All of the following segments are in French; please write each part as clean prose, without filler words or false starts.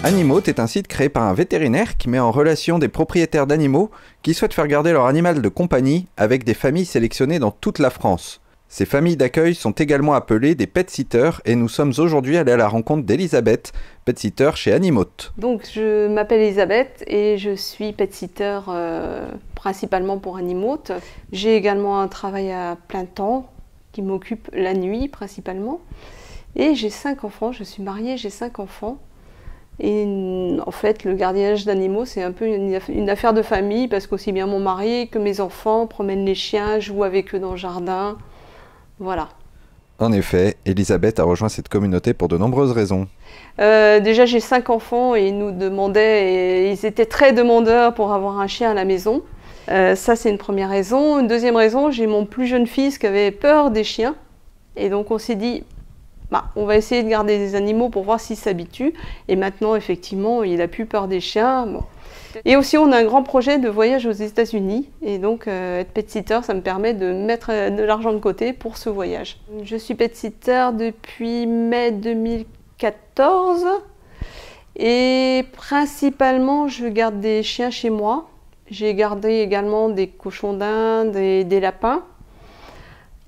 Animote est un site créé par un vétérinaire qui met en relation des propriétaires d'animaux qui souhaitent faire garder leur animal de compagnie avec des familles sélectionnées dans toute la France. Ces familles d'accueil sont également appelées des pet-sitters et nous sommes aujourd'hui allés à la rencontre d'Elisabeth, pet-sitter chez Animote. Donc je m'appelle Elisabeth et je suis pet-sitter principalement pour Animote. J'ai également un travail à plein temps qui m'occupe la nuit principalement. Et j'ai 5 enfants, je suis mariée, j'ai 5 enfants. Et en fait, le gardiennage d'animaux, c'est un peu une affaire de famille parce qu'aussi bien mon mari que mes enfants promènent les chiens, jouent avec eux dans le jardin. Voilà. En effet, Elisabeth a rejoint cette communauté pour de nombreuses raisons. Déjà, j'ai 5 enfants et ils nous demandaient, et ils étaient très demandeurs pour avoir un chien à la maison. Ça, c'est une première raison. Une deuxième raison, j'ai mon plus jeune fils qui avait peur des chiens. Et donc, on s'est dit, on va essayer de garder des animaux pour voir s'il s'habitue. Et maintenant, effectivement, il n'a plus peur des chiens. Bon. Et aussi, on a un grand projet de voyage aux États-Unis. Et donc, être pet-sitter, ça me permet de mettre de l'argent de côté pour ce voyage. Je suis pet-sitter depuis mai 2014. Et principalement, je garde des chiens chez moi. J'ai gardé également des cochons d'Inde et des lapins.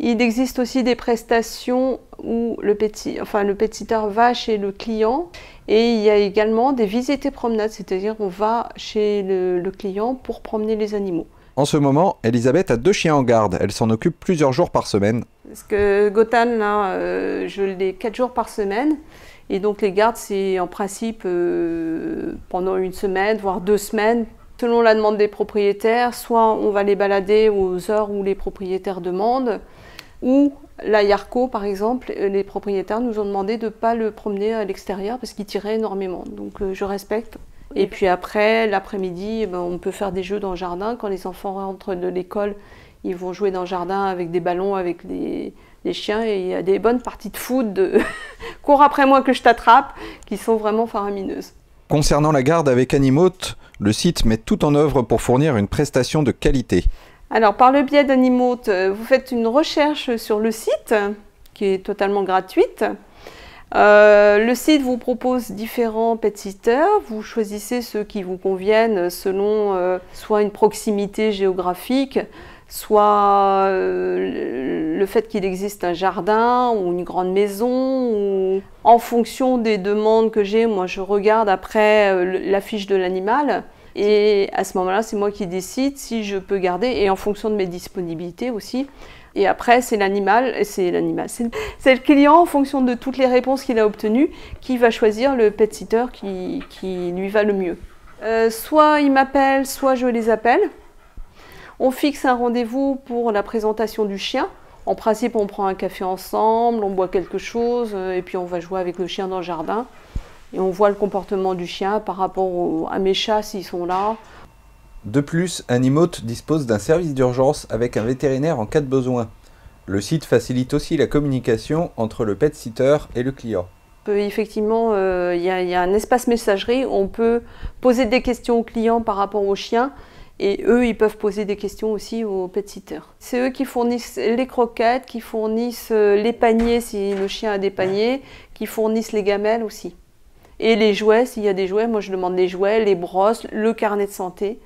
Il existe aussi des prestations où le pet-sitter va chez le client et il y a également des visites et promenades, c'est-à-dire on va chez le client pour promener les animaux. En ce moment, Elisabeth a 2 chiens en garde. Elle s'en occupe plusieurs jours par semaine. Parce que Gotan, là, je l'ai 4 jours par semaine. Et donc les gardes, c'est en principe pendant 1 semaine, voire 2 semaines. Selon la demande des propriétaires, soit on va les balader aux heures où les propriétaires demandent, ou la Yarco, par exemple, les propriétaires nous ont demandé de ne pas le promener à l'extérieur parce qu'il tirait énormément. Donc je respecte. Et puis après, l'après-midi, on peut faire des jeux dans le jardin. Quand les enfants rentrent de l'école, ils vont jouer dans le jardin avec des ballons, avec les chiens. Et il y a des bonnes parties de foot de cours après moi que je t'attrape, qui sont vraiment faramineuses. Concernant la garde avec Animote, le site met tout en œuvre pour fournir une prestation de qualité. Alors, par le biais d'Animote, vous faites une recherche sur le site, qui est totalement gratuite. Le site vous propose différents pet-sitters. Vous choisissez ceux qui vous conviennent selon soit une proximité géographique, soit le fait qu'il existe un jardin ou une grande maison. Ou... En fonction des demandes que j'ai, moi je regarde après la fiche de l'animal. Et à ce moment-là, c'est moi qui décide si je peux garder et en fonction de mes disponibilités aussi. Et après, c'est le client en fonction de toutes les réponses qu'il a obtenues qui va choisir le pet-sitter qui lui va le mieux. Soit il m'appelle, soit je les appelle. On fixe un rendez-vous pour la présentation du chien. En principe, on prend un café ensemble, on boit quelque chose et puis on va jouer avec le chien dans le jardin. Et on voit le comportement du chien par rapport à mes chats s'ils sont là. De plus, Animote dispose d'un service d'urgence avec un vétérinaire en cas de besoin. Le site facilite aussi la communication entre le pet-sitter et le client. Effectivement, il y a un espace messagerie où on peut poser des questions aux clients par rapport aux chiens. Et eux, ils peuvent poser des questions aussi aux pet-sitters. C'est eux qui fournissent les croquettes, qui fournissent les paniers si le chien a des paniers, qui fournissent les gamelles aussi. Et les jouets, s'il y a des jouets, moi je demande les jouets, les brosses, le carnet de santé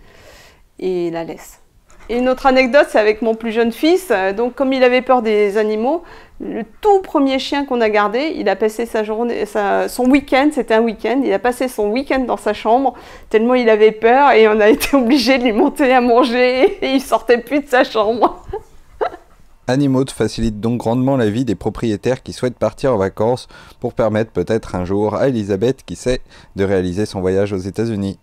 et la laisse. Et une autre anecdote, c'est avec mon plus jeune fils. Donc comme il avait peur des animaux, le tout premier chien qu'on a gardé, il a passé son week-end, c'était un week-end, il a passé son week-end dans sa chambre, tellement il avait peur et on a été obligé de lui monter à manger et il sortait plus de sa chambre. Animote facilite donc grandement la vie des propriétaires qui souhaitent partir en vacances pour permettre peut-être un jour à Elisabeth, qui sait, de réaliser son voyage aux États-Unis.